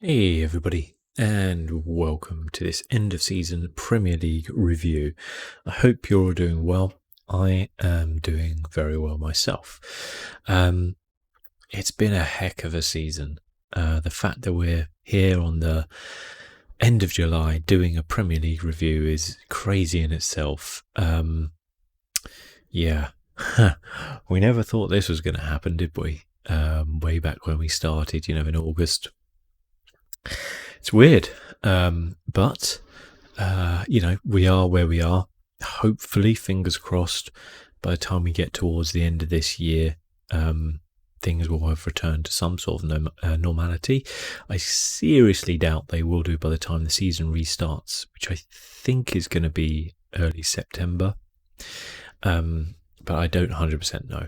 Hey everybody, and welcome to this end of season Premier League review. I hope you're all doing well. I am doing very well myself. It's been a heck of a season. The fact that we're here on the end of July doing a Premier League review is crazy in itself. Yeah, we never thought this was going to happen, did we? Way back when we started, in August. It's weird, but we are where we are. Hopefully, fingers crossed, by the time we get towards the end of this year, things will have returned to some sort of normality. I seriously doubt they will do by the time the season restarts, which I think is going to be early September, but I don't 100% know.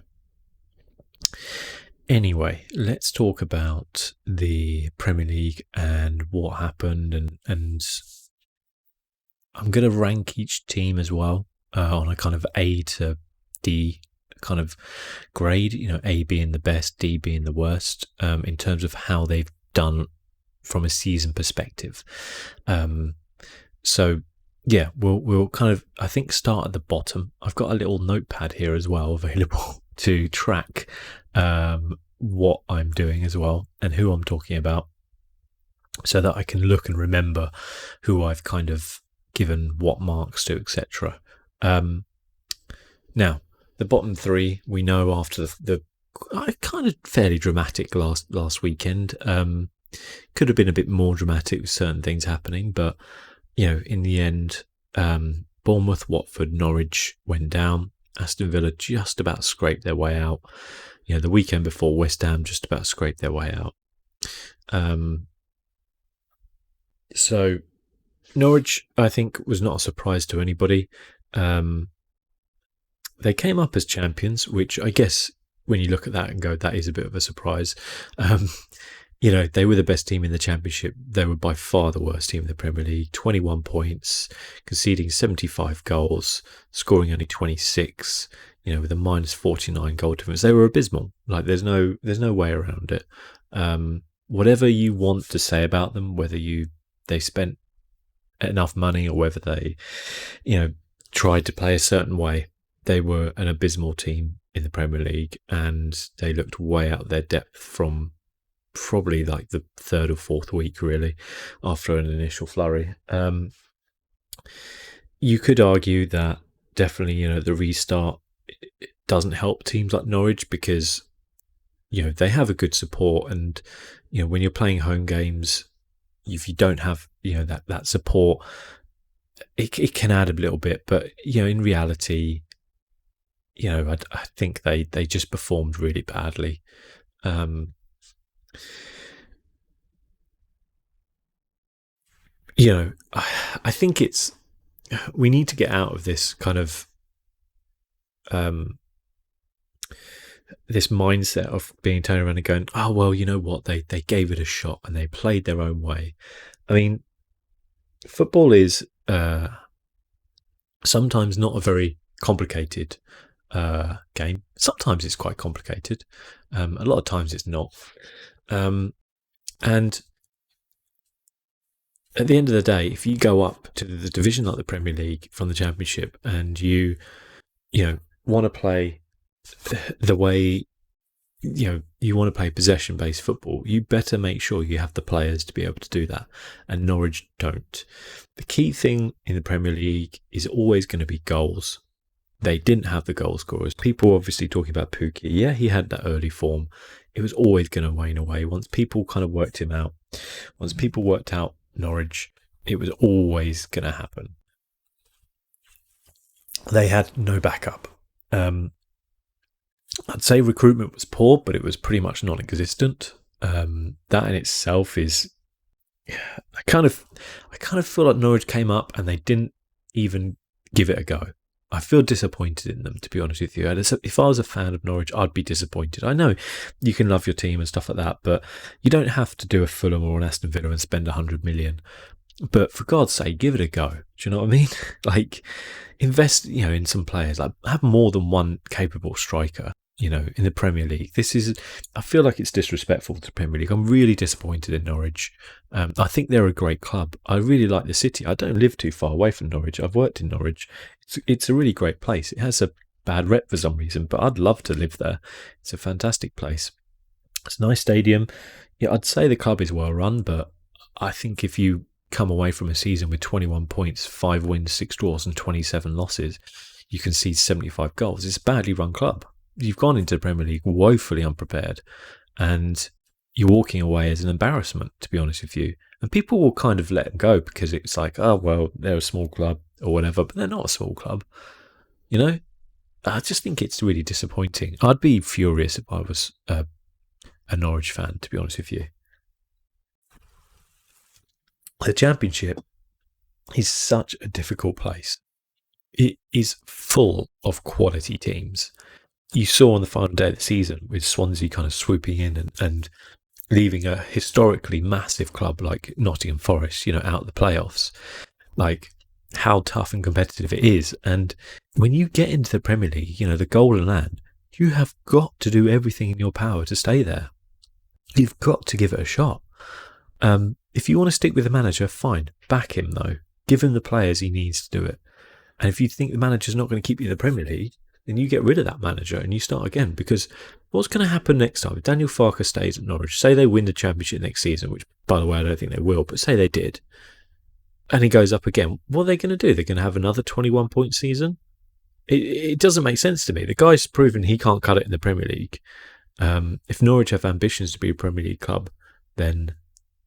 Anyway, let's talk about the Premier League and what happened, and I'm going to rank each team as well on a kind of A to D kind of grade, A being the best, D being the worst, in terms of how they've done from a season perspective. So yeah, we'll kind of, I think, start at the bottom. I've got a little notepad here as well available to track what I'm doing as well and who I'm talking about, so that I can look and remember who I've kind of given what marks to, etc. Now, the bottom three, we know after the kind of fairly dramatic last weekend. Could have been a bit more dramatic with certain things happening, but in the end, Bournemouth, Watford, Norwich went down. Aston Villa just about scraped their way out. The weekend before, West Ham just about scraped their way out. So Norwich, I think, was not a surprise to anybody. They came up as champions, which I guess when you look at that and go, that is a bit of a surprise. They were the best team in the Championship. They were by far the worst team in the Premier League. 21 points, conceding 75 goals, scoring only 26. With a minus 49 goal difference. They were abysmal. Like there's no way around it. Whatever you want to say about them, whether they spent enough money or whether they, tried to play a certain way, they were an abysmal team in the Premier League, and they looked way out of their depth from probably like the third or fourth week, really, after an initial flurry. You could argue that definitely, the restart doesn't help teams like Norwich because, they have a good support, and, when you're playing home games, if you don't have, that support, it can add a little bit, but, in reality, I think they just performed really badly. I think we need to get out of this kind of this mindset of being turned around and going, oh, well, you know what, they gave it a shot and they played their own way. I mean, football is sometimes not a very complicated game. Sometimes it's quite complicated. A lot of times it's not. And at the end of the day, if you go up to the division like the Premier League from the Championship and you want to play the way, you want to play possession-based football, you better make sure you have the players to be able to do that. And Norwich don't. The key thing in the Premier League is always going to be goals. They didn't have the goal scorers. People obviously talking about Pukki. Yeah, he had that early form. It was always going to wane away. Once people kind of worked him out, once people worked out Norwich, it was always going to happen. They had no backup. I'd say recruitment was poor, but it was pretty much non-existent. That in itself is, I kind of feel like Norwich came up and they didn't even give it a go. I feel disappointed in them, to be honest with you. If I was a fan of Norwich, I'd be disappointed. I know you can love your team and stuff like that, but you don't have to do a Fulham or an Aston Villa and spend 100 million. But for God's sake, give it a go. Do you know what I mean? Like, invest, in some players. Like, have more than one capable striker. in the Premier League. I feel like it's disrespectful to the Premier League. I'm really disappointed in Norwich. I think they're a great club. I really like the city. I don't live too far away from Norwich. I've worked in Norwich. It's a really great place. It has a bad rep for some reason, but I'd love to live there. It's a fantastic place. It's a nice stadium. Yeah, I'd say the club is well run, but I think if you come away from a season with 21 points, 5 wins, 6 draws, and 27 losses, you can see 75 goals. It's a badly run club. You've gone into the Premier League woefully unprepared, and you're walking away as an embarrassment, to be honest with you. And people will kind of let them go because it's like, oh, well, they're a small club or whatever, but they're not a small club. I just think it's really disappointing. I'd be furious if I was a Norwich fan, to be honest with you. The Championship is such a difficult place. It is full of quality teams. You saw on the final day of the season with Swansea kind of swooping in and leaving a historically massive club like Nottingham Forest, out of the playoffs, like how tough and competitive it is. And when you get into the Premier League, the Golden Land, you have got to do everything in your power to stay there. You've got to give it a shot. If you want to stick with the manager, fine. Back him, though. Give him the players he needs to do it. And if you think the manager's not going to keep you in the Premier League, then you get rid of that manager and you start again. Because what's going to happen next time? If Daniel Farke stays at Norwich, say they win the Championship next season, which, by the way, I don't think they will, but say they did, and he goes up again, what are they going to do? They're going to have another 21-point season? It doesn't make sense to me. The guy's proven he can't cut it in the Premier League. If Norwich have ambitions to be a Premier League club, then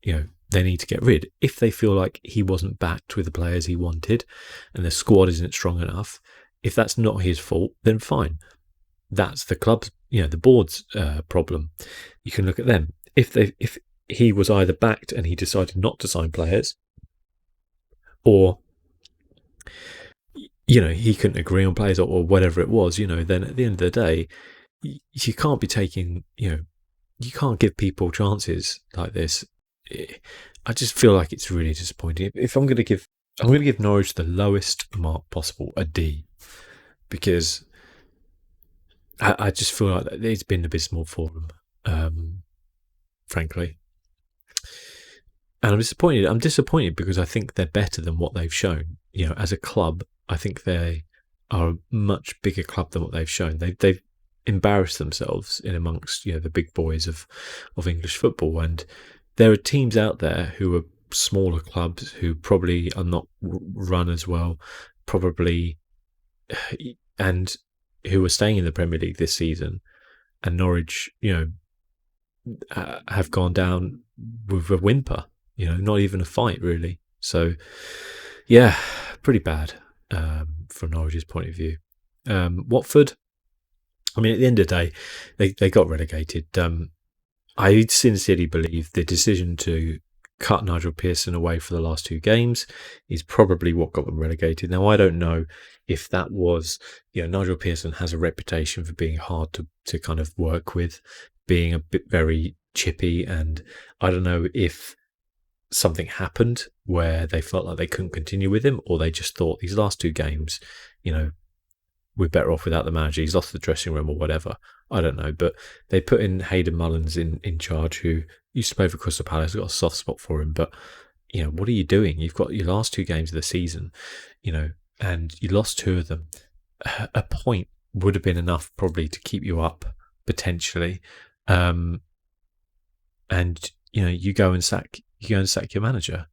they need to get rid. If they feel like he wasn't backed with the players he wanted and the squad isn't strong enough, if that's not his fault, then fine. That's the club's, the board's problem. You can look at them. If he was either backed and he decided not to sign players, or he couldn't agree on players or whatever it was, then at the end of the day, you can't be taking, you can't give people chances like this. I just feel like it's really disappointing. If I'm going to give Norwich the lowest mark possible, a D, because I just feel like it's been abysmal for them, frankly. And I'm disappointed. I'm disappointed because I think they're better than what they've shown. As a club, I think they are a much bigger club than what they've shown. They've embarrassed themselves in amongst the big boys of English football, and there are teams out there who are smaller clubs who probably are not run as well, probably, and who are staying in the Premier League this season. And Norwich, have gone down with a whimper, not even a fight really. So, yeah, pretty bad from Norwich's point of view. Watford, I mean, at the end of the day, they got relegated. I sincerely believe the decision to cut Nigel Pearson away for the last 2 games is probably what got them relegated. Now, I don't know if that was, Nigel Pearson has a reputation for being hard to kind of work with, being a bit very chippy, and I don't know if something happened where they felt like they couldn't continue with him, or they just thought these last 2 games, we're better off without the manager. He's lost the dressing room or whatever. I don't know. But they put in Hayden Mullins in charge, who used to play for Crystal Palace. I've got a soft spot for him. But, what are you doing? You've got your last 2 games of the season, and you lost 2 of them. A point would have been enough probably to keep you up, potentially. And, you go and sack your manager.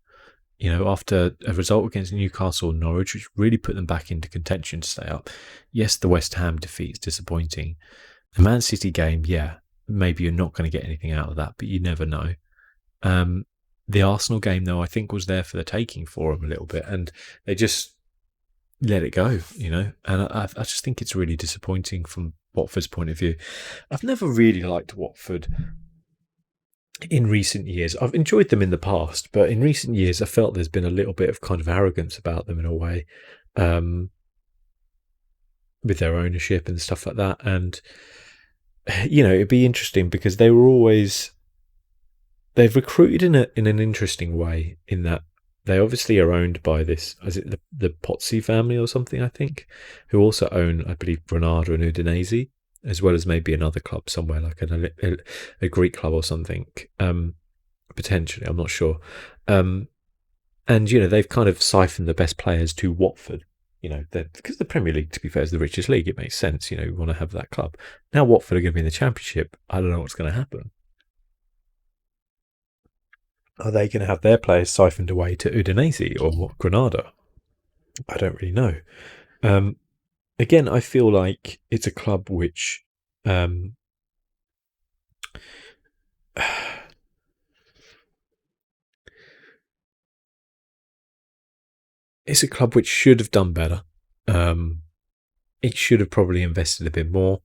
After a result against Newcastle and Norwich, which really put them back into contention to stay up. Yes, the West Ham defeat is disappointing. The Man City game, yeah, maybe you're not going to get anything out of that, but you never know. The Arsenal game, though, I think was there for the taking for them a little bit, and they just let it go, And I just think it's really disappointing from Watford's point of view. I've never really liked Watford in recent years. I've enjoyed them in the past, but in recent years I felt there's been a little bit of kind of arrogance about them in a way, with their ownership and stuff like that. And it'd be interesting because they've recruited in an interesting way, in that they obviously are owned by this, is it the Pozzi family or something, I think, who also own, I believe, Granada and Udinese. as well as maybe another club somewhere like a Greek club or something. Potentially, I'm not sure. And they've kind of siphoned the best players to Watford. Because the Premier League, to be fair, is the richest league. It makes sense. You want to have that club. Now Watford are going to be in the Championship. I don't know what's going to happen. Are they going to have their players siphoned away to Udinese or Granada? I don't really know. Um, Again, I feel like it's a club which um, it's a club which should have done better. It should have probably invested a bit more.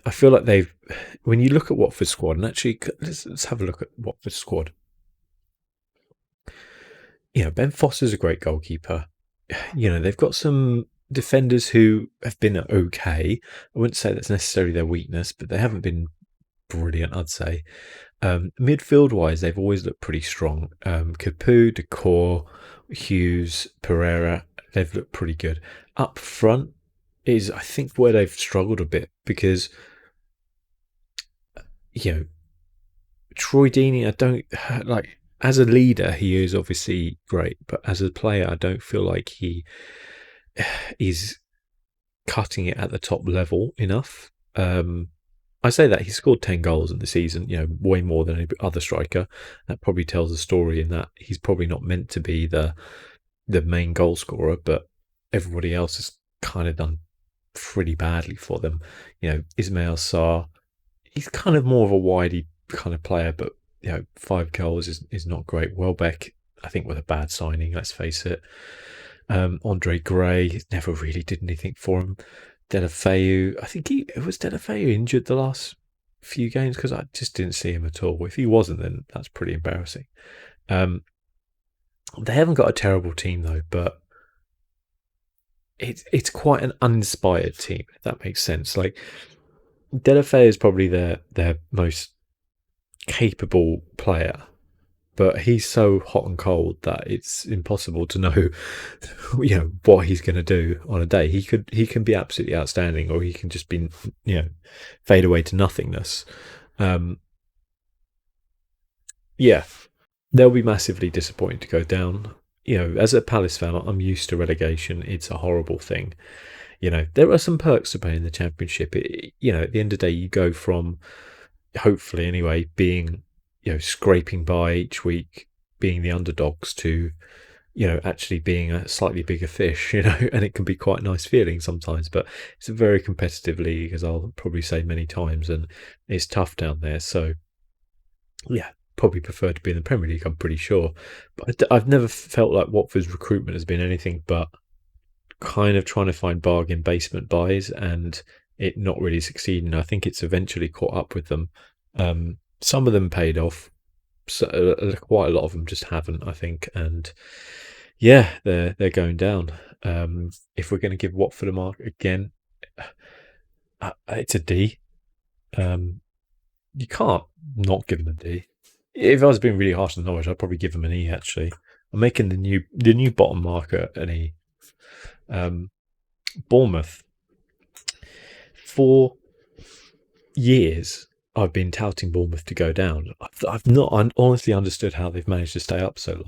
I feel like when you look at Watford's squad, and actually let's have a look at Watford's squad. Ben Foster's a great goalkeeper. They've got some defenders who have been okay. I wouldn't say that's necessarily their weakness, but they haven't been brilliant, I'd say. Midfield wise, they've always looked pretty strong. Capu, Decor, Hughes, Pereira, they've looked pretty good. Up front is, I think, where they've struggled a bit because, Troy Deeney, I don't like. As a leader, he is obviously great, but as a player, I don't feel like he is cutting it at the top level enough. I say that he scored 10 goals in the season, way more than any other striker. That probably tells a story in that he's probably not meant to be the main goal scorer, but everybody else has kind of done pretty badly for them. Ismail Sarr, he's kind of more of a widey kind of player, but 5 goals is not great. Welbeck, I think, was a bad signing, let's face it. Andre Gray never really did anything for him. Deulofeu, I think Deulofeu injured the last few games because I just didn't see him at all. If he wasn't, then that's pretty embarrassing. They haven't got a terrible team though, but it's quite an uninspired team, if that makes sense. Like Deulofeu is probably their most capable player, but he's so hot and cold that it's impossible to know, what he's going to do on a day. He can be absolutely outstanding, or he can just be, fade away to nothingness. Yeah, they'll be massively disappointed to go down. As a Palace fan, I'm used to relegation. It's a horrible thing. There are some perks to playing in the Championship. At the end of the day, you go from, hopefully anyway, being scraping by each week, being the underdogs, to actually being a slightly bigger fish, and it can be quite a nice feeling sometimes. But it's a very competitive league, as I'll probably say many times, and it's tough down there. So yeah, probably prefer to be in the Premier League, I'm pretty sure. But I've never felt like Watford's recruitment has been anything but kind of trying to find bargain basement buys and it not really succeeding. I think it's eventually caught up with them. Some of them paid off. So, quite a lot of them just haven't, I think. And yeah, they're going down. If we're going to give Watford a mark again, it's a D. You can't not give them a D. If I was being really harsh on Norwich, I'd probably give them an E. Actually, I'm making the new bottom marker an E. Bournemouth. For years, I've been touting Bournemouth to go down. I've not honestly understood how they've managed to stay up so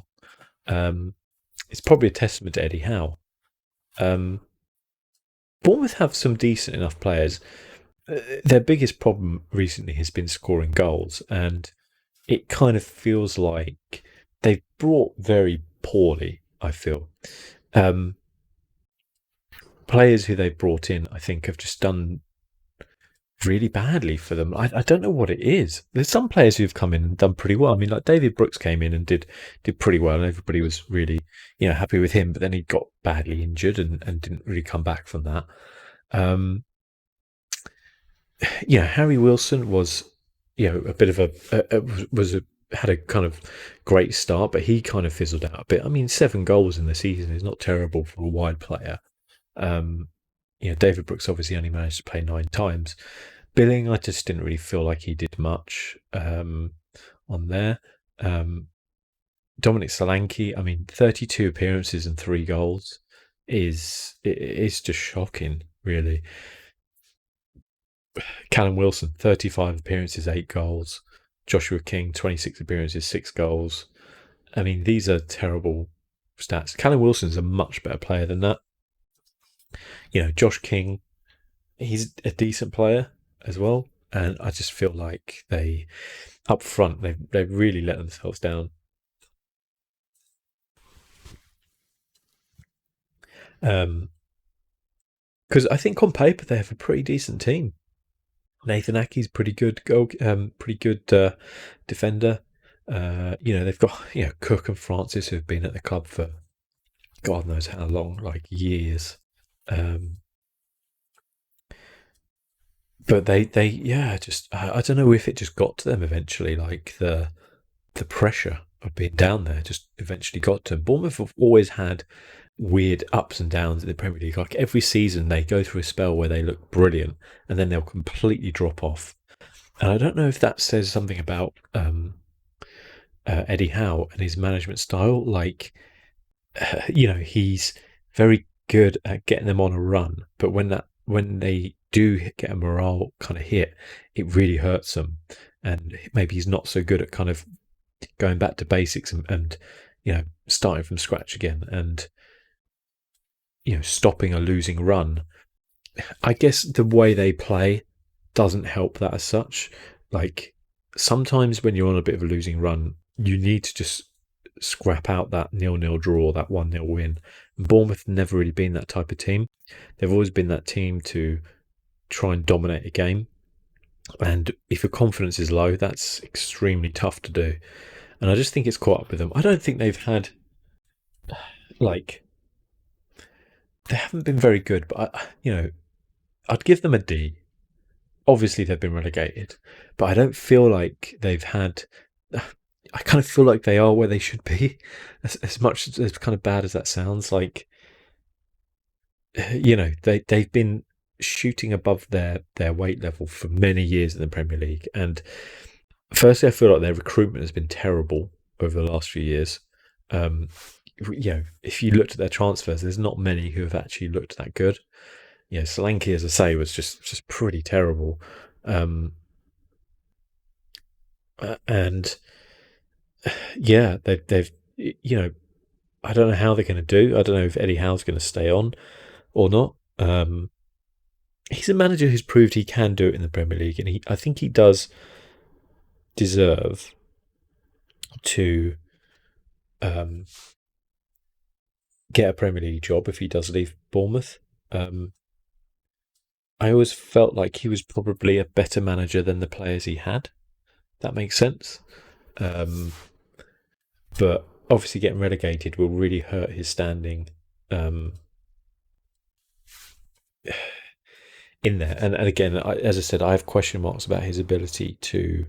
long. It's probably a testament to Eddie Howe. Bournemouth have some decent enough players. Their biggest problem recently has been scoring goals, and it kind of feels like they've brought very poorly, I feel. Players who they've brought in, I think, have just done really badly for them. I don't know what it is. There's some players who've come in and done pretty well. I mean, like David Brooks came in and did pretty well, and everybody was really, happy with him. But then he got badly injured and didn't really come back from that. Harry Wilson was, a bit of had a kind of great start, but he kind of fizzled out a bit. I mean, 7 goals in the season is not terrible for a wide player. David Brooks obviously only managed to play 9 times. Billing, I just didn't really feel like he did much on there. Dominic Solanke, I mean, 32 appearances and 3 goals is just shocking, really. Callum Wilson, 35 appearances, 8 goals. Joshua King, 26 appearances, 6 goals. I mean, these are terrible stats. Callum Wilson's a much better player than that. Josh King, he's a decent player as well. And I just feel like up front, they've really let themselves down. Because I think on paper they have a pretty decent team. Nathan Ackey's pretty good pretty good defender. They've got Cook and Francis who've been at the club for God knows how long, like years. Um, but they just I don't know if it just got to them eventually, like the pressure of being down there just eventually got to them. Bournemouth have always had weird ups and downs in the Premier League. Like every season, they go through a spell where they look brilliant, and then they'll completely drop off. And I don't know if that says something about Eddie Howe and his management style. Like, he's very good at getting them on a run, but when they do get a morale kind of hit, it really hurts them. And maybe he's not so good at kind of going back to basics and starting from scratch again and stopping a losing run. I guess the way they play doesn't help that as such. Like sometimes when you're on a bit of a losing run, you need to just scrap out that 0-0 draw, that 1-0 win. And Bournemouth have never really been that type of team. They've always been that team to try and dominate a game. And if your confidence is low, that's extremely tough to do. And I just think it's caught up with them. I don't think they've had, like, they haven't been very good, but, I'd give them a D. Obviously, they've been relegated, but I don't feel like they've had. I kind of feel like they are where they should be, as much as kind of bad as that sounds. Like, they've been shooting above their weight level for many years in the Premier League. And firstly, I feel like their recruitment has been terrible over the last few years. If you looked at their transfers, there's not many who have actually looked that good. Solanke, as I say, was just pretty terrible. And they've I don't know how they're going to do. I don't know if Eddie Howe's going to stay on or not. He's a manager who's proved he can do it in the Premier League, and I think he does deserve to get a Premier League job if he does leave Bournemouth. I always felt like he was probably a better manager than the players he had. That makes sense. But obviously getting relegated will really hurt his standing in there. And again, as I said, I have question marks about his ability to,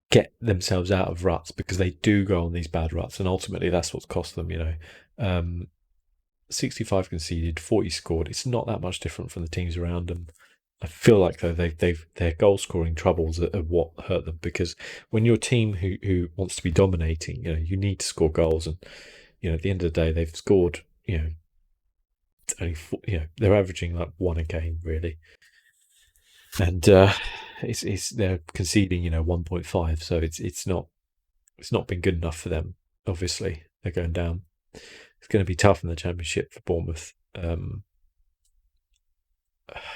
get themselves out of ruts, because they do go on these bad ruts, and ultimately that's what's cost them. 65 conceded, 40 scored. It's not that much different from the teams around them. I feel like though their goal scoring troubles are what hurt them, because when you're a team who wants to be dominating, you need to score goals, and at the end of the day they've scored only they're averaging like one a game really, and it's they're conceding 1.5, so it's not been good enough for them. Obviously they're going down. It's going to be tough in the Championship for Bournemouth.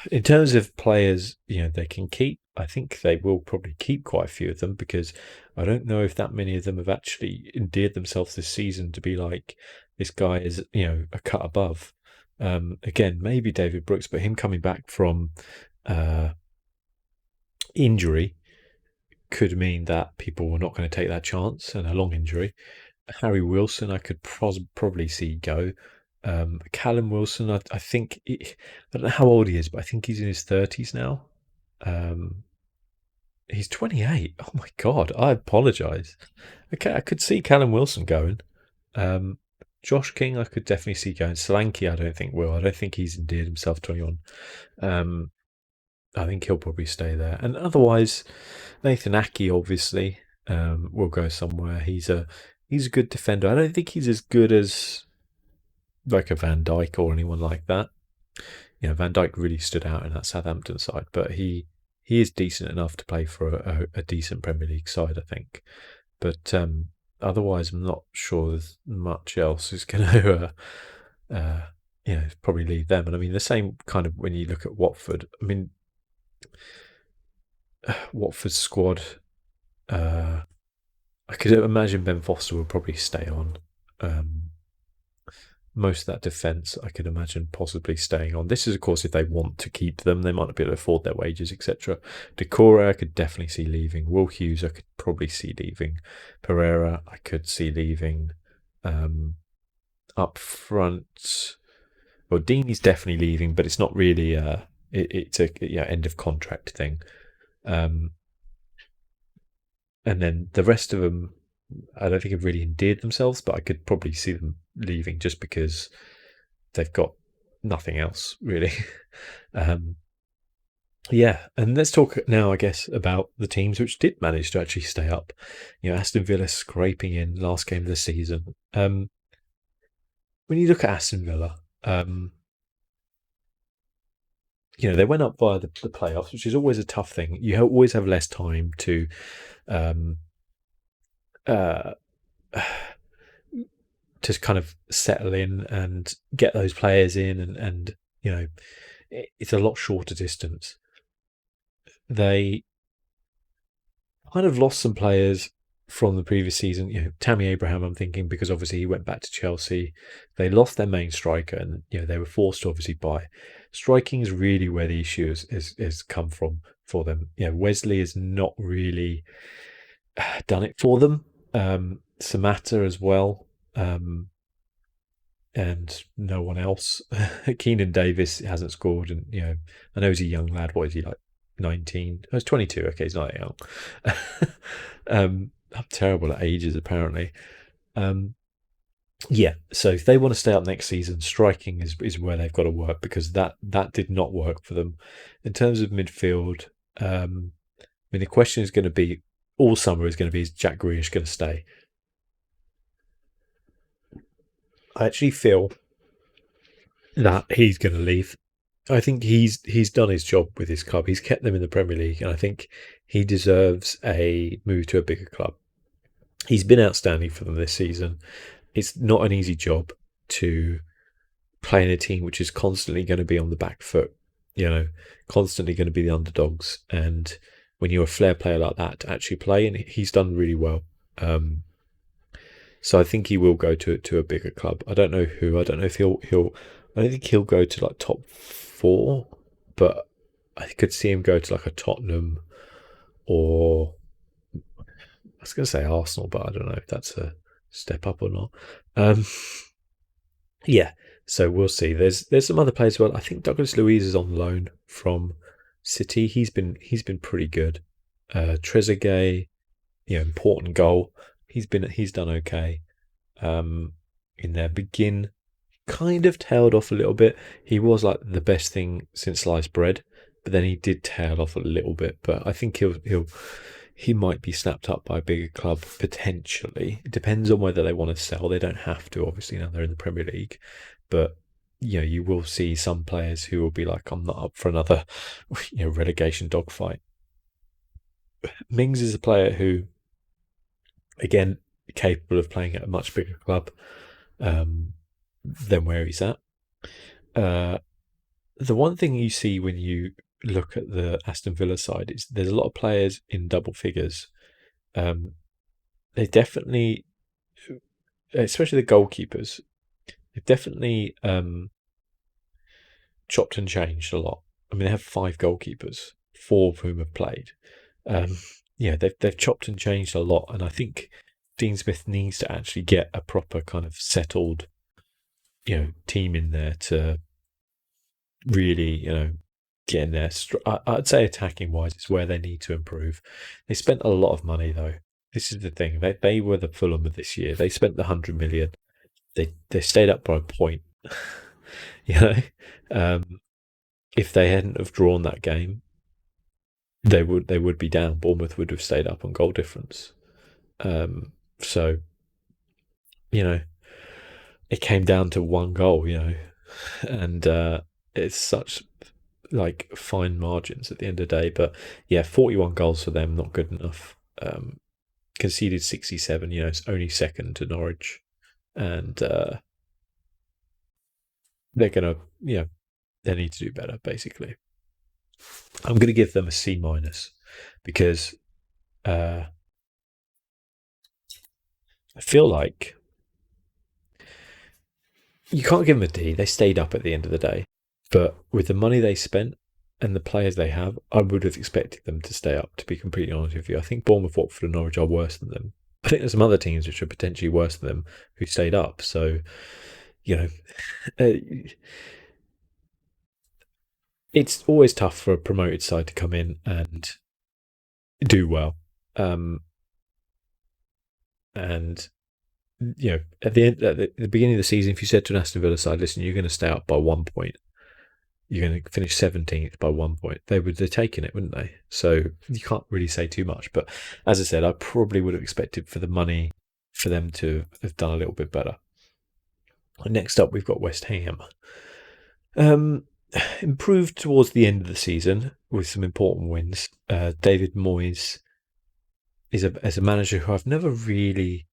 In terms of players, they can keep. I think they will probably keep quite a few of them, because I don't know if that many of them have actually endeared themselves this season to be like, this guy is a cut above. Again, maybe David Brooks, but him coming back from injury could mean that people were not going to take that chance, and a long injury. Harry Wilson, I could probably see go. Callum Wilson, I think, I don't know how old he is, but I think he's in his 30s now. He's 28. Oh my God, I apologise. Okay, I could see Callum Wilson going. Josh King, I could definitely see going. Solanke, I don't think will. I don't think he's endeared himself to anyone. I think he'll probably stay there. And otherwise, Nathan Ackey obviously will go somewhere. He's a good defender. I don't think he's as good as like a Van Dijk or anyone like that. Van Dijk really stood out in that Southampton side, but he is decent enough to play for a decent Premier League side, I think. But otherwise, I'm not sure there's much else is going to, probably leave them. And I mean, the same kind of when you look at Watford. I mean, Watford's squad. I could imagine Ben Foster will probably stay on. Most of that defence, I could imagine possibly staying on. This is, of course, if they want to keep them. They might not be able to afford their wages, etc. Decore, I could definitely see leaving. Will Hughes, I could probably see leaving. Pereira, I could see leaving. Up front, well, Deeney's definitely leaving, but it's not really. It's a end of contract thing. And then the rest of them, I don't think have really endeared themselves, but I could probably see them leaving just because they've got nothing else really. And let's talk now, I guess, about the teams which did manage to actually stay up. Aston Villa scraping in last game of the season. When you look at Aston Villa, they went up via the playoffs, which is always a tough thing. You always have less time to to kind of settle in and get those players in, and it's a lot shorter distance. They kind of lost some players from the previous season. Tammy Abraham, I'm thinking, because obviously he went back to Chelsea. They lost their main striker, and they were forced to obviously buy. Striking is really where the issue has come from for them. Wesley has not really done it for them. Samatta as well, and no one else. Keenan Davis hasn't scored, and I know he's a young lad. What is he, like 19? Oh, he's 22. Okay, he's not young. I'm terrible at ages, apparently. So if they want to stay up next season, striking is where they've got to work, because that did not work for them. In terms of midfield, the question is going to be, all summer is going to be, is Jack Grealish going to stay? I actually feel that he's going to leave. I think he's done his job with his club. He's kept them in the Premier League, and I think he deserves a move to a bigger club. He's been outstanding for them this season. It's not an easy job to play in a team which is constantly going to be on the back foot, constantly going to be the underdogs. And when you're a flair player like that, to actually play, and he's done really well. So I think he will go to a bigger club. I don't know who. I don't know if he'll. I don't think he'll go to like top 4, but I could see him go to like a Tottenham, or I was going to say Arsenal, but I don't know if that's a step up or not. So we'll see. There's some other players as well. I think Douglas Luiz is on loan from City. He's been pretty good. Trezeguet, important goal. He's done okay. In there, Begin kind of tailed off a little bit. He was like the best thing since sliced bread, but then he did tail off a little bit. But I think he might be snapped up by a bigger club potentially. It depends on whether they want to sell. They don't have to, obviously, now they're in the Premier League. But you will see some players who will be like, I'm not up for another relegation dogfight. Mings is a player who, again, capable of playing at a much bigger club than where he's at. The one thing you see when you look at the Aston Villa side is there's a lot of players in double figures. They definitely, especially the goalkeepers, they've definitely chopped and changed a lot. I mean, they have 5 goalkeepers, 4 of whom have played. They've chopped and changed a lot, and I think Dean Smith needs to actually get a proper kind of settled, team in there to really, get in there. I'd say attacking wise is where they need to improve. They spent a lot of money though. This is the thing. They were the Fulham of this year. They spent the 100 million. They stayed up by a point. If they hadn't have drawn that game, they would be down. Bournemouth would have stayed up on goal difference. So, it came down to one goal, and it's such like fine margins at the end of the day. But yeah, 41 goals for them, not good enough. Conceded 67. It's only second to Norwich, and they're gonna, they need to do better. Basically, I'm going to give them a C minus because I feel like you can't give them a D. They stayed up at the end of the day, but with the money they spent and the players they have, I would have expected them to stay up. To be completely honest with you, I think Bournemouth, Watford, and Norwich are worse than them. I think there's some other teams which are potentially worse than them who stayed up. So, you know, uh, it's always tough for a promoted side to come in and do well. And at the beginning of the season, if you said to an Aston Villa side, "Listen, you're going to stay up by 1 point. You're going to finish 17th by 1 point," they would have taken it, wouldn't they? So you can't really say too much. But as I said, I probably would have expected for the money for them to have done a little bit better. Next up, we've got West Ham. Improved towards the end of the season with some important wins. David Moyes is as a manager who I've never really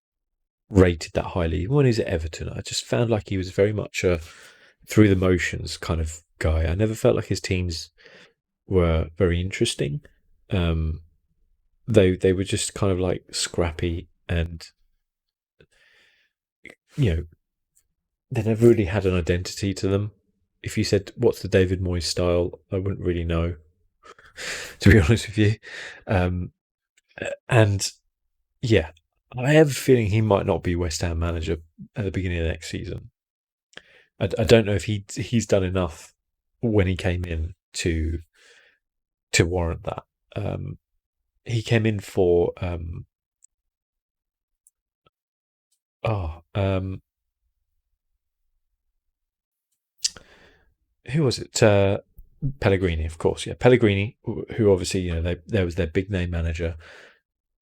rated that highly. When he was at Everton, I just found like he was very much a through the motions kind of guy. I never felt like his teams were very interesting. They were just kind of like scrappy, and they never really had an identity to them. If you said what's the David Moyes style, I wouldn't really know, to be honest with you. And yeah, I have a feeling he might not be West Ham manager at the beginning of next season. I don't know if he's done enough when he came in to warrant that. He came in for who was it? Pellegrini, of course. Yeah, Pellegrini, who obviously there was their big name manager,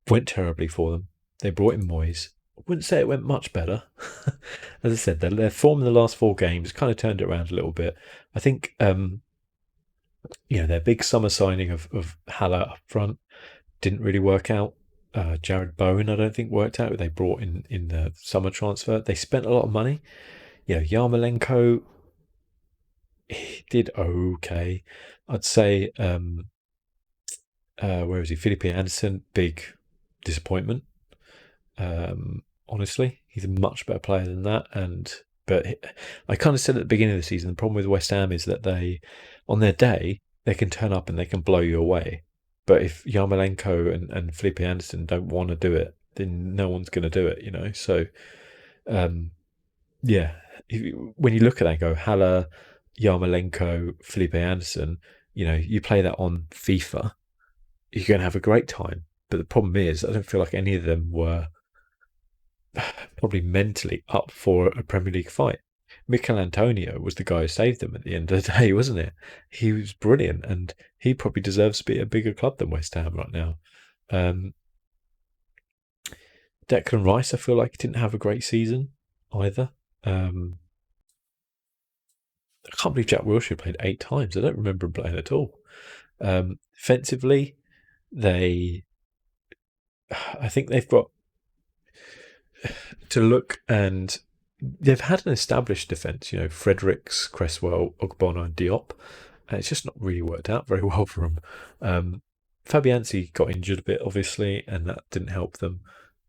went terribly for them. They brought in Moyes. I wouldn't say it went much better. As I said, their form in the last 4 games kind of turned it around a little bit. I think their big summer signing of Haller up front didn't really work out. Jared Bowen, I don't think worked out. They brought in the summer transfer. They spent a lot of money. Yarmolenko, he did okay. I'd say where is he? Felipe Anderson, big disappointment. Honestly, he's a much better player than that. But I kind of said at the beginning of the season, the problem with West Ham is that they, on their day, they can turn up and they can blow you away. But if Yarmolenko and Felipe Anderson don't want to do it, then no one's going to do it, So, yeah, when you look at that and go, Haller, Yarmolenko, Felipe Anderson, you play that on FIFA, you're going to have a great time. But the problem is, I don't feel like any of them were probably mentally up for a Premier League fight. Mikel Antonio was the guy who saved them at the end of the day, wasn't it? He was brilliant, and he probably deserves to be a bigger club than West Ham right now. Declan Rice, I feel like, didn't have a great season either. I can't believe Jack Wilshere played 8 times. I don't remember him playing at all. Defensively, I think they've got to look, and they've had an established defence, Fredericks, Cresswell, Ogbono and Diop, and it's just not really worked out very well for them. Fabianski got injured a bit, obviously, and that didn't help them.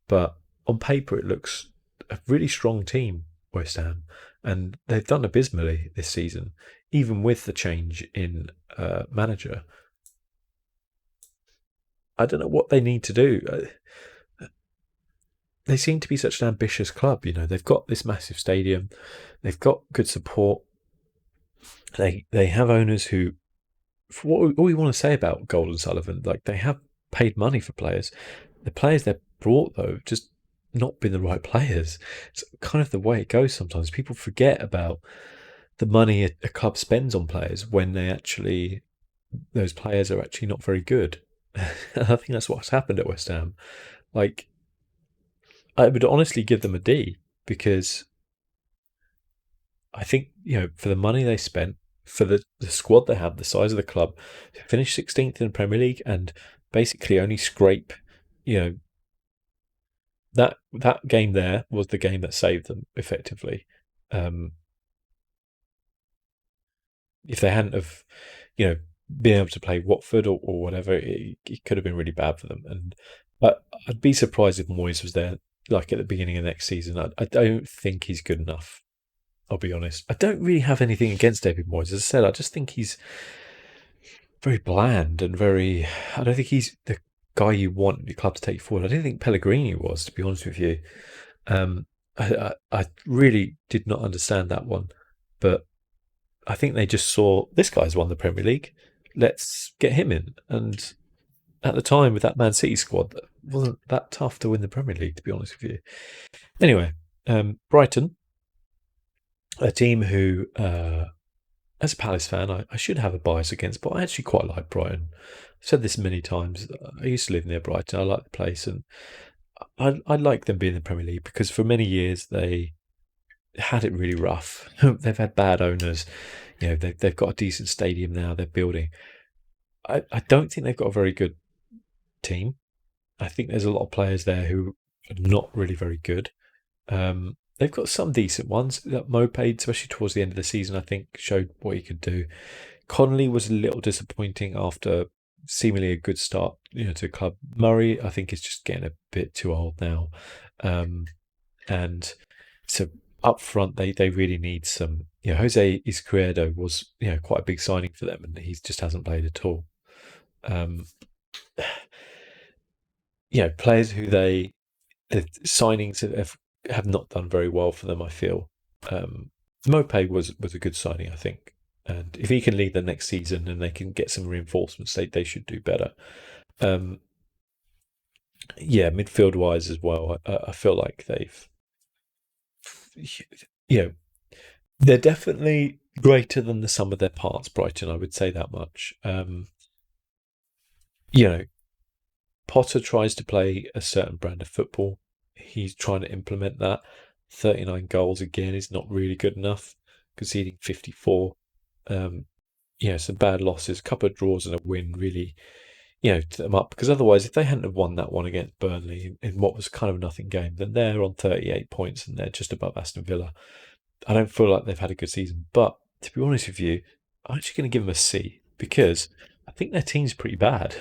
But on paper, it looks a really strong team, West Ham, and they've done abysmally this season, even with the change in manager. I don't know what they need to do. They seem to be such an ambitious club. They've got this massive stadium, they've got good support. They have owners who, for what all we want to say about Gold and Sullivan, like they have paid money for players. The players they've brought, though, just not been the right players. It's kind of the way it goes sometimes. People forget about the money a club spends on players when those players are actually not very good. I think that's what's happened at West Ham. Like, I would honestly give them a D because I think, for the money they spent, for the squad they have, the size of the club, to finish 16th in the Premier League and basically only scrape, you know, that game there was the game that saved them effectively. Um, if they hadn't have, you know, been able to play Watford or whatever, it could have been really bad for them. And I'd be surprised if Moyes was there, like at the beginning of next season. I don't think he's good enough. I'll be honest. I don't really have anything against David Moyes. As I said, I just think he's very bland and very. I don't think he's the guy you want your club to take forward. I didn't think Pellegrini was, to be honest with you. I really did not understand that one, but I think they just saw this guy's won the Premier League. Let's get him in. And at the time, with that Man City squad, that wasn't that tough to win the Premier League, to be honest with you. Anyway, Brighton, a team who, as a Palace fan, I should have a bias against, but I actually quite like Brighton. I've said this many times. I used to live near Brighton. I like the place, and I like them being in the Premier League because for many years they had it really rough. They've had bad owners. They've got a decent stadium now. They're building. I don't think they've got a very good team. I think there's a lot of players there who are not really very good. They've got some decent ones. That Moped, especially towards the end of the season, I think showed what he could do. Connolly was a little disappointing after seemingly a good start, to the club. Murray, I think, is just getting a bit too old now, and so up front they really need some. Jose Izquierdo was quite a big signing for them, and he just hasn't played at all. Players who the signings have not done very well for them. I feel Mopé was a good signing, I think, and if he can lead them next season and they can get some reinforcements, they should do better. Midfield wise as well, I feel like they're definitely greater than the sum of their parts. Brighton, I would say that much. Potter tries to play a certain brand of football. He's trying to implement that. 39 goals again is not really good enough. Conceding 54. Some bad losses, a couple of draws and a win really, to them up. Because otherwise, if they hadn't have won that one against Burnley in what was kind of a nothing game, then they're on 38 points and they're just above Aston Villa. I don't feel like they've had a good season. But to be honest with you, I'm actually going to give them a C because I think their team's pretty bad.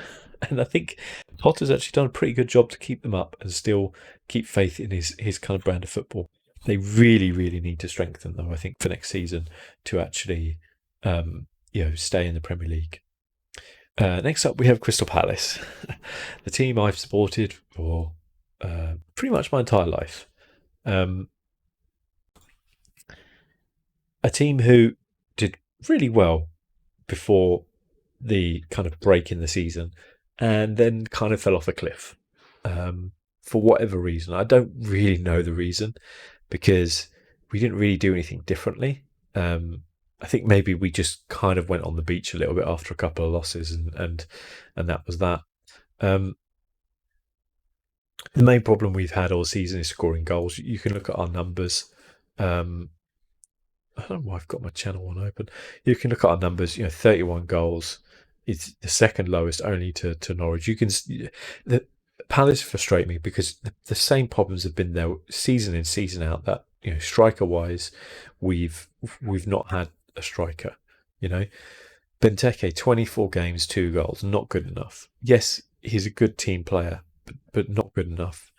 And I think Potter's actually done a pretty good job to keep them up and still keep faith in his kind of brand of football. They really, really need to strengthen, though, I think, for next season to actually, stay in the Premier League. Next up, we have Crystal Palace, the team I've supported for pretty much my entire life. A team who did really well before the kind of break in the season and then kind of fell off a cliff for whatever reason. I don't really know the reason because we didn't really do anything differently. I think maybe we just kind of went on the beach a little bit after a couple of losses and that was that. The main problem we've had all season is scoring goals. You can look at our numbers. I don't know why I've got my channel one open. You can look at our numbers, 31 goals. It's the second lowest only to Norwich. The Palace frustrate me because the same problems have been there season in, season out, that, striker wise, we've not had a striker, Benteke, 24 games, 2 goals, not good enough. Yes, he's a good team player, but not good enough.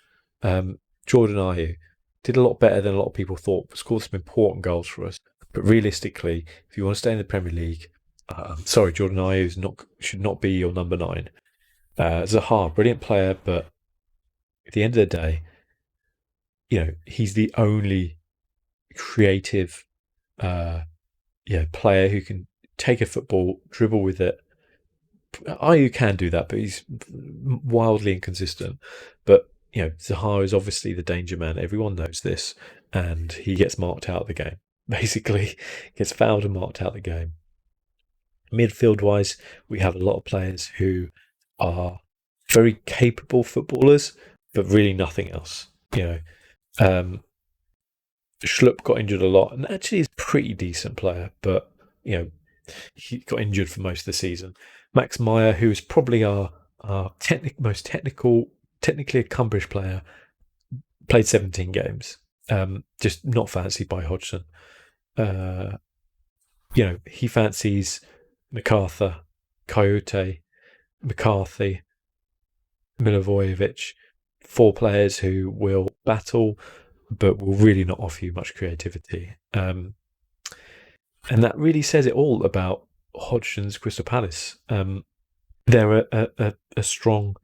Jordan Ayew did a lot better than a lot of people thought, scored some important goals for us. But realistically, if you want to stay in the Premier League, sorry, Jordan Ayew should not be your number 9. Zaha, brilliant player, but at the end of the day, he's the only creative player who can take a football, dribble with it. Ayew can do that, but he's wildly inconsistent. But Zaha is obviously the danger man. Everyone knows this, and he gets marked out of the game. Basically, gets fouled and marked out of the game. Midfield-wise, we have a lot of players who are very capable footballers, but really nothing else. Schlupp got injured a lot, and actually is a pretty decent player, but he got injured for most of the season. Max Meyer, who is probably our most technically accomplished player, played 17 games. Just not fancied by Hodgson. Uh, he fancies MacArthur, Coyote, McCarthy, Milivojevic, 4 players who will battle but will really not offer you much creativity. And that really says it all about Hodgson's Crystal Palace. They're a strong,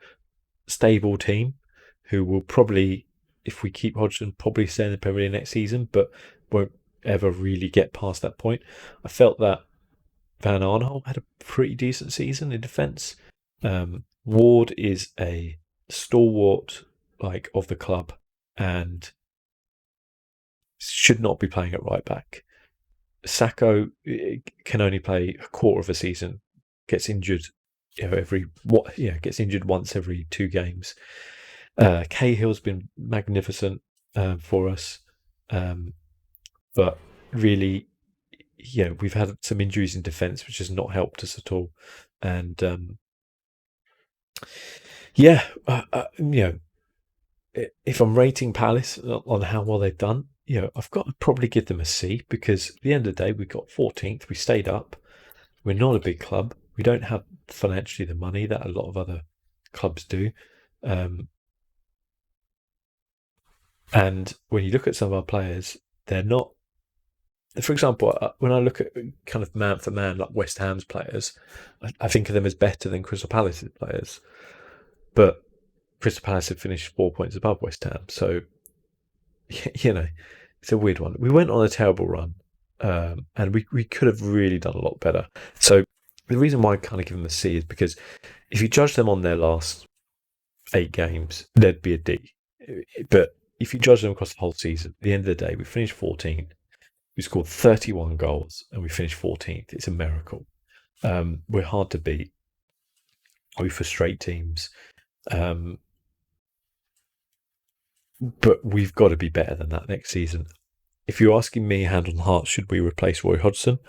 stable team who will probably, if we keep Hodgson, probably stay in the Premier League next season, but won't ever really get past that point. I felt that Van Arnholm had a pretty decent season in defence. Ward is a stalwart of the club and should not be playing at right back. Sacco can only play a quarter of a season, gets injured gets injured once every 2 games. Cahill's been magnificent for us, but really, we've had some injuries in defence, which has not helped us at all. And if I'm rating Palace on how well they've done, I've got to probably give them a C, because at the end of the day, we got 14th. We stayed up. We're not a big club. We don't have financially the money that a lot of other clubs do. And when you look at some of our players, they're not. For example, when I look at kind of man for man, like West Ham's players, I think of them as better than Crystal Palace's players. But Crystal Palace have finished 4 points above West Ham. So, it's a weird one. We went on a terrible run, and we could have really done a lot better. So the reason why I kind of give them a C is because if you judge them on their last 8 games, they'd be a D. But if you judge them across the whole season, at the end of the day, we finished 14th. We scored 31 goals and we finished 14th. It's a miracle. We're hard to beat. We frustrate teams. But we've got to be better than that next season. If you're asking me, hand on heart, should we replace Roy Hodgson?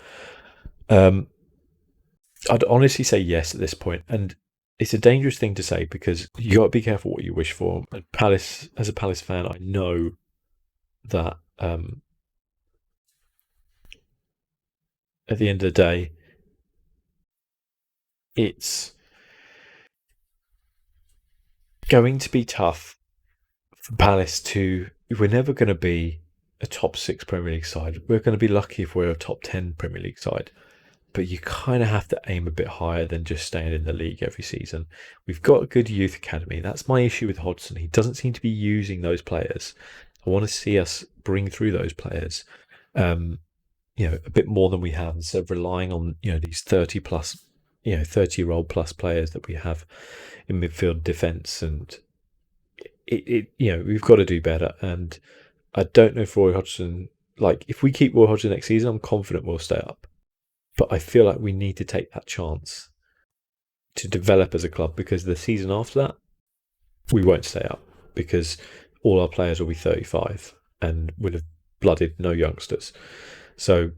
I'd honestly say yes at this point. And it's a dangerous thing to say, because you got to be careful what you wish for. And Palace, as a Palace fan, I know that at the end of the day, it's going to be tough for Palace to. We're never going to be a top 6 Premier League side. We're going to be lucky if we're a top 10 Premier League side. But you kind of have to aim a bit higher than just staying in the league every season. We've got a good youth academy. That's my issue with Hodgson. He doesn't seem to be using those players. I want to see us bring through those players, a bit more than we have, instead of relying on these 30-year-old plus players that we have in midfield, defence, and we've got to do better. And I don't know if Roy Hodgson, if we keep Roy Hodgson next season, I'm confident we'll stay up. But I feel like we need to take that chance to develop as a club, because the season after that, we won't stay up, because all our players will be 35 and would have blooded no youngsters. So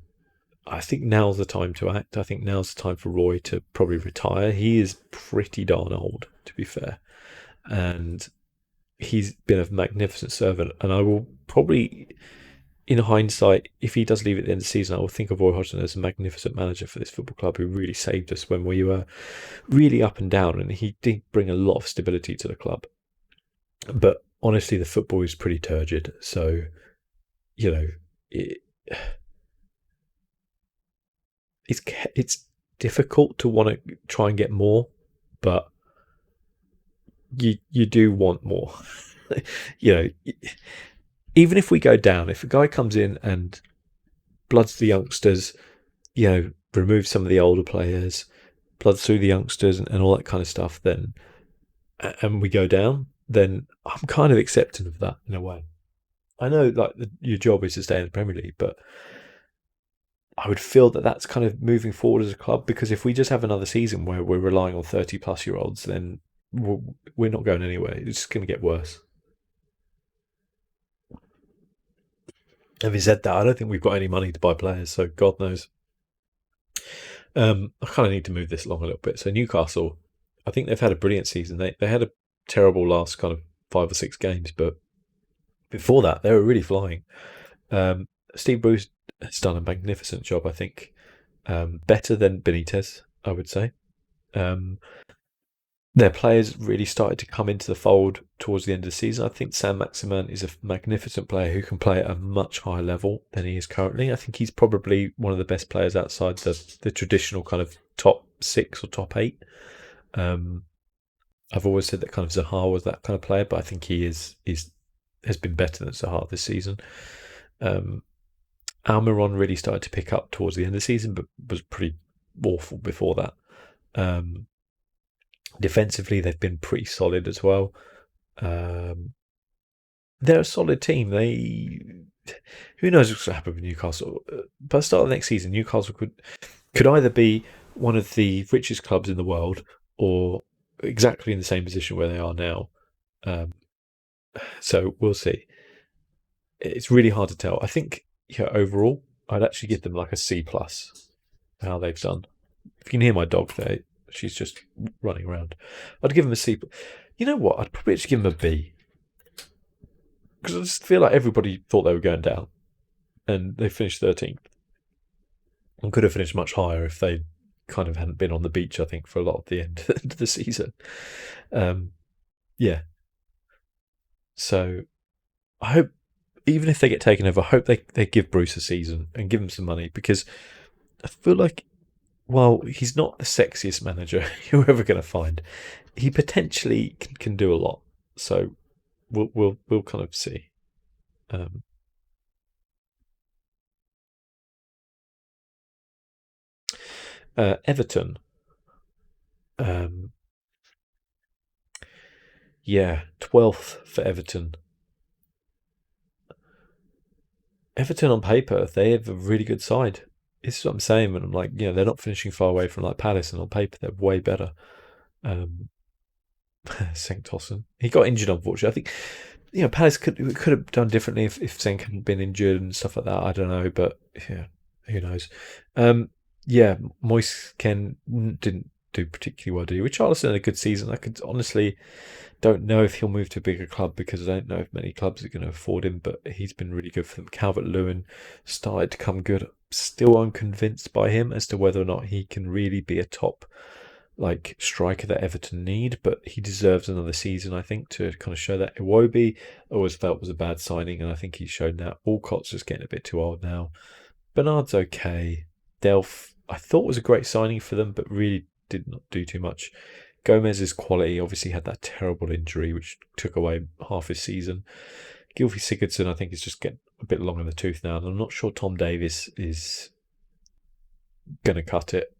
I think now's the time to act. I think now's the time for Roy to probably retire. He is pretty darn old, to be fair. And he's been a magnificent servant. And I will probably, in hindsight, if he does leave at the end of the season, I will think of Roy Hodgson as a magnificent manager for this football club, who really saved us when we were really up and down, and he did bring a lot of stability to the club. But honestly, the football is pretty turgid, so it's difficult to want to try and get more, but you do want more. Even if we go down, if a guy comes in and bloods the youngsters, removes some of the older players, bloods through the youngsters and all that kind of stuff, then, and we go down, then I'm kind of accepting of that in a way. I know your job is to stay in the Premier League, but I would feel that that's kind of moving forward as a club, because if we just have another season where we're relying on 30-plus-year-olds, then we're not going anywhere. It's just going to get worse. Having said that, I don't think we've got any money to buy players, so God knows. I kind of need to move this along a little bit. So Newcastle, I think they've had a brilliant season. They had a terrible last kind of 5 or 6 games, but before that they were really flying. Um, Steve Bruce has done a magnificent job, I think. Better than Benitez, I would say. Um, their players really started to come into the fold towards the end of the season. I think Sam Maximan is a magnificent player who can play at a much higher level than he is currently. I think he's probably one of the best players outside the traditional kind of top 6 or top 8. I've always said that kind of Zaha was that kind of player, but I think he has been better than Zaha this season. Almiron really started to pick up towards the end of the season, but was pretty awful before that. Defensively, they've been pretty solid as well. They're a solid team. Who knows what's going to happen with Newcastle? By the start of the next season, Newcastle could either be one of the richest clubs in the world or exactly in the same position where they are now. So we'll see. It's really hard to tell. I think overall, I'd actually give them like a C plus for how they've done. If you can hear my dog there, she's just running around. I'd give them a C. You know what? I'd probably actually give them a B. Because I just feel like everybody thought they were going down. And they finished 13th. And could have finished much higher if they kind of hadn't been on the beach, I think, for a lot of the end of the season. Yeah. So I hope, even if they get taken over, I hope they give Bruce a season and give him some money, because I feel like, while he's not the sexiest manager you're ever going to find, he potentially can do a lot. So we'll kind of see. Everton, yeah, 12th for Everton. Everton on paper, they have a really good side. This is what I'm saying when I'm like, they're not finishing far away from like Palace, and on paper they're way better. St. Tossen, he got injured, unfortunately. I think Palace could have done differently if Senk hadn't been injured and stuff like that. I don't know, but yeah, who knows? Yeah, Moise Ken didn't do particularly well, did he? Richarlison had a good season. I could honestly don't know if he'll move to a bigger club, because I don't know if many clubs are going to afford him, but he's been really good for them. Calvert-Lewin started to come good. Still unconvinced by him as to whether or not he can really be a top striker that Everton need, but he deserves another season, I think, to kind of show that. Iwobi I always felt was a bad signing, and I think he's shown that. Walcott's just getting a bit too old now. Bernard's okay. Delph I thought was a great signing for them, but really did not do too much. Gomez's quality obviously had that terrible injury which took away half his season. Gylfi Sigurdsson I think is just getting a bit long in the tooth now, and I'm not sure Tom Davies is going to cut it.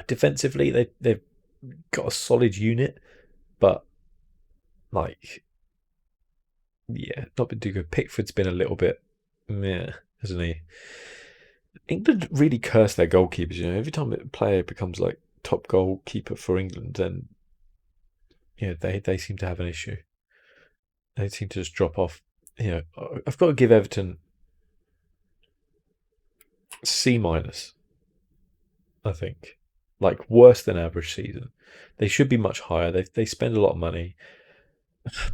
Defensively, they've got a solid unit, but not been too good. Pickford's been a little bit meh, hasn't he? England really curse their goalkeepers. Every time a player becomes like top goalkeeper for England, then they seem to have an issue. They seem to just drop off. I've got to give Everton C minus. I think, worse than average season. They should be much higher. They spend a lot of money,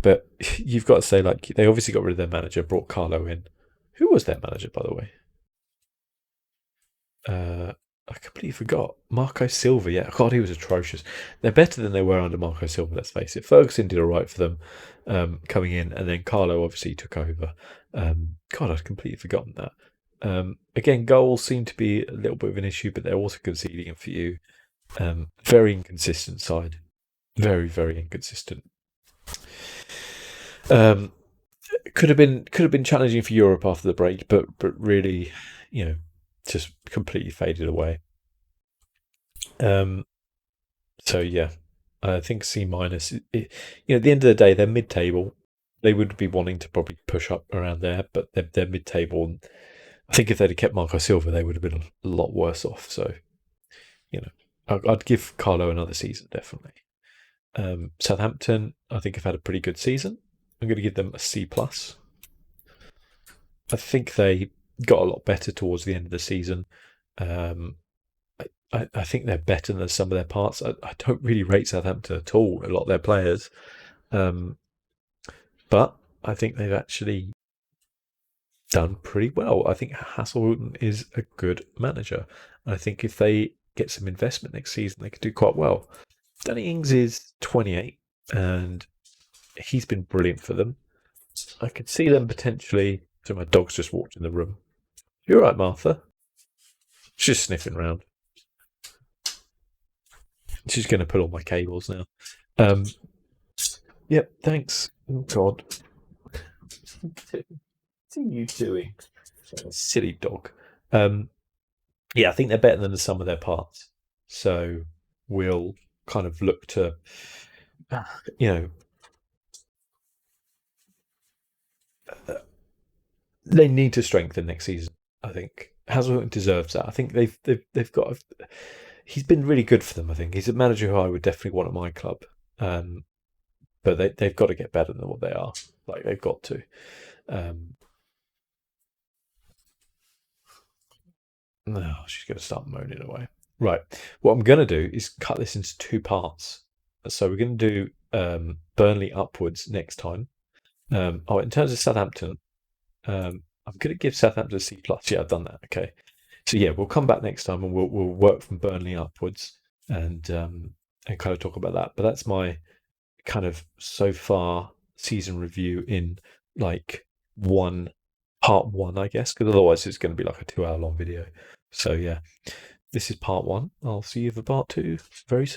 but you've got to say they obviously got rid of their manager, brought Carlo in. Who was their manager, by the way? I completely forgot. Marco Silva, yeah. God, he was atrocious. They're better than they were under Marco Silva, let's face it. Ferguson did all right for them coming in, and then Carlo obviously took over. God, I'd completely forgotten that. Again, goals seem to be a little bit of an issue, but they're also conceding a few. Very inconsistent side. Very, very inconsistent. Could have been challenging for Europe after the break, but really, just completely faded away. So yeah, I think C minus. At the end of the day, they're mid-table. They would be wanting to probably push up around there, but they're mid-table. I think if they'd have kept Marco Silva, they would have been a lot worse off. So, I'd give Carlo another season, definitely. Southampton, I think, have had a pretty good season. I'm going to give them a C plus. I think they got a lot better towards the end of the season. Um, I think they're better than some of their parts. I don't really rate Southampton at all, a lot of their players. Um, but I think they've actually done pretty well. I think Hasselhouten is a good manager. I think if they get some investment next season, they could do quite well. Danny Ings is 28, and he's been brilliant for them. I could see them potentially. So my dog's just walked in the room. You're right, Martha. She's just sniffing around. She's going to pull all my cables now. Yep, thanks. Oh, God. What are you doing? Silly dog. Yeah, I think they're better than the sum of their parts. So we'll kind of look to, you know, they need to strengthen next season. I think Hazelwood deserves that. I think they've got. He's been really good for them. I think he's a manager who I would definitely want at my club. But they've got to get better than what they are. Like they've got to. No, she's going to start moaning away. Right. What I'm going to do is cut this into two parts. So we're going to do Burnley upwards next time. In terms of Southampton, I'm going to give Southampton a C plus. Yeah, I've done that. Okay. So yeah, we'll come back next time and we'll work from Burnley upwards and kind of talk about that. But that's my kind of so far season review in like part one, I guess, because otherwise it's going to be like a 2 hour long video. So yeah, this is part one. I'll see you for part two very soon.